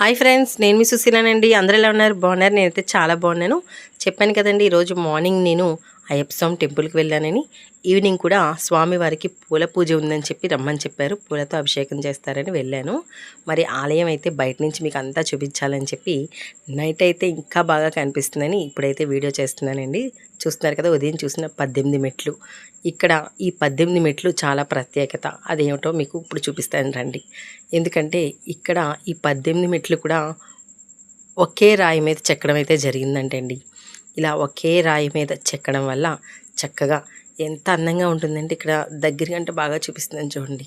Hi friends, నేను మీ సుశీలానండి. అందరూ ఎలా ఉన్నారు? బాగున్నారు? నేనైతే చాలా బాగున్నాను. చెప్పాను కదండి, ఈరోజు మార్నింగ్ నేను అయ్యప్ప స్వామి టెంపుల్కి వెళ్ళానని. ఈవినింగ్ కూడా స్వామివారికి పూల పూజ ఉందని చెప్పి రమ్మని చెప్పారు. పూలతో అభిషేకం చేస్తారని వెళ్ళాను. మరి ఆలయం అయితే బయట నుంచి మీకు అంతా చూపించాలని చెప్పి నైట్ అయితే ఇంకా బాగా కనిపిస్తుందని ఇప్పుడైతే వీడియో చేస్తున్నానండి. చూస్తున్నారు కదా, ఉదయం చూసిన 18 మెట్లు. ఇక్కడ ఈ 18 మెట్లు చాలా ప్రత్యేకత. అదేమిటో మీకు ఇప్పుడు చూపిస్తాను రండి. ఎందుకంటే ఇక్కడ ఈ 18 మెట్లు కూడా ఒకే రాయి మీద చెక్కడం అయితే జరిగిందంటండి. ఇలా ఒకే రాయి మీద చెక్కడం వల్ల చక్కగా ఎంత అందంగా ఉంటుందంటే, ఇక్కడ దగ్గర కంటే బాగా చూపిస్తున్నాను చూడండి.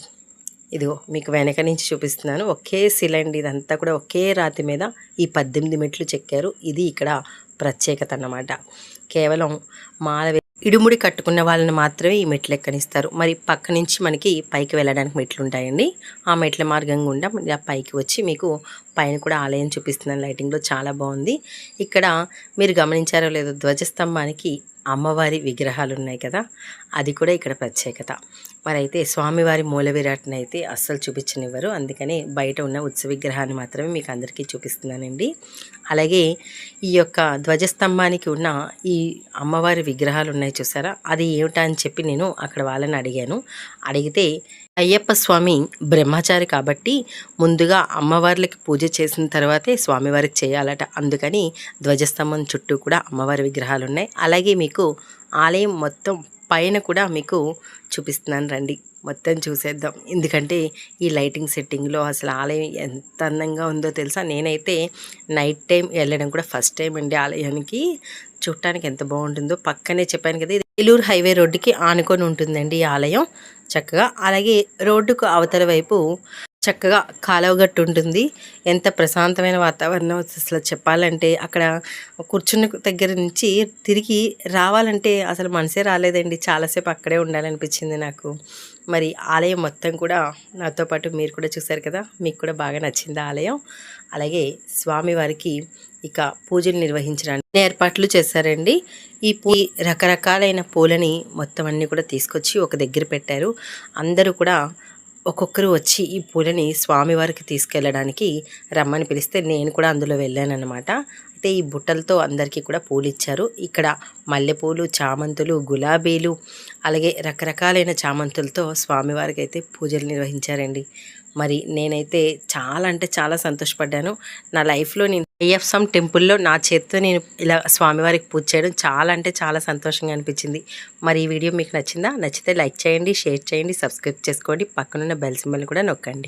ఇదిగో మీకు వెనక నుంచి చూపిస్తున్నాను. ఒకే శిలండి, ఇదంతా కూడా ఒకే రాతి మీద ఈ 18 మెట్లు చెక్కారు. ఇది ఇక్కడ ప్రత్యేకత అన్నమాట. కేవలం మాల ఇడుముడి కట్టుకున్న వాళ్ళని మాత్రమే ఈ మెట్లు ఎక్కనిస్తారు. మరి పక్క నుంచి మనకి పైకి వెళ్ళడానికి మెట్లు ఉంటాయండి. ఆ మెట్ల మార్గం గుండా ఇలా పైకి వచ్చి మీకు పైన కూడా ఆలయం చూపిస్తున్నాను. లైటింగ్లో చాలా బాగుంది. ఇక్కడ మీరు గమనించారో లేదో, ధ్వజస్తంభానికి అమ్మవారి విగ్రహాలు ఉన్నాయి కదా, అది కూడా ఇక్కడ ప్రత్యేకత. మరి అయితే స్వామివారి మూల విరాట్ని అయితే అస్సలు చూపించనివ్వరు. అందుకని బయట ఉన్న ఉత్సవ విగ్రహాన్ని మాత్రమే మీకు అందరికీ చూపిస్తున్నానండి. అలాగే ఈ యొక్క ధ్వజస్తంభానికి ఉన్న ఈ అమ్మవారి విగ్రహాలు ఉన్నాయి చూసారా, అది ఏమిటా అని చెప్పి నేను అక్కడ వాళ్ళని అడిగితే అయ్యప్ప స్వామి బ్రహ్మచారి కాబట్టి ముందుగా అమ్మవార్లకి పూజ చేసిన తర్వాతే స్వామివారికి చేయాలట. అందుకని ధ్వజస్తంభం చుట్టూ కూడా అమ్మవారి విగ్రహాలు ఉన్నాయి. అలాగే మీకు ఆలయం మొత్తం పైన కూడా మీకు చూపిస్తున్నాను రండి, మొత్తం చూసేద్దాం. ఎందుకంటే ఈ లైటింగ్ సెట్టింగ్లో అసలు ఆలయం ఎంత అందంగా ఉందో తెలుసా. నేనైతే నైట్ టైం వెళ్ళడం కూడా ఫస్ట్ టైం అండి ఆలయానికి. చూడటానికి ఎంత బాగుంటుందో. పక్కనే చెప్పాను కదా, ఇది ఏలూరు హైవే రోడ్డుకి ఆనుకొని ఉంటుందండి ఈ ఆలయం చక్కగా. అలాగే రోడ్డుకు అవతల వైపు చక్కగా కాలువగట్టు ఉంటుంది. ఎంత ప్రశాంతమైన వాతావరణం అసలు చెప్పాలంటే. అక్కడ కూర్చున్న దగ్గర నుంచి తిరిగి రావాలంటే అసలు మనసే రాలేదండి. చాలాసేపు అక్కడే ఉండాలనిపించింది నాకు. మరి ఆలయం మొత్తం కూడా నాతో పాటు మీరు కూడా చూశారు కదా, మీకు కూడా బాగా నచ్చింది ఆలయం. అలాగే స్వామివారికి ఇక పూజలు నిర్వహించడానికి ఏర్పాట్లు చేశారండి. ఈ రకరకాలైన పూలని మొత్తం అన్నీ కూడా తీసుకొచ్చి ఒక దగ్గర పెట్టారు. అందరూ కూడా ఒక్కొక్కరు వచ్చి ఈ పూలని స్వామివారికి తీసుకెళ్ళడానికి రమ్మని పిలిస్తే నేను కూడా అందులో వెళ్ళానన్నమాట. అయితే ఈ బుట్టలతో అందరికీ కూడా పూలు ఇచ్చారు. ఇక్కడ మల్లెపూలు, చామంతులు, గులాబీలు, అలాగే రకరకాలైన చామంతులతో స్వామివారికి అయితే పూజలు నిర్వహించారండి. మరి నేనైతే చాలా అంటే చాలా సంతోషపడ్డాను. నా లైఫ్లో నేను అయ్యప్ప స్వామి టెంపుల్లో నా చేతితో నేను ఇలా స్వామివారికి పూజ చేయడం చాలా అంటే చాలా సంతోషంగా అనిపించింది. మరి ఈ వీడియో మీకు నచ్చిందా? నచ్చితే లైక్ చేయండి, షేర్ చేయండి, సబ్స్క్రైబ్ చేసుకోండి. పక్కనున్న బెల్ సింబల్ని కూడా నొక్కండి.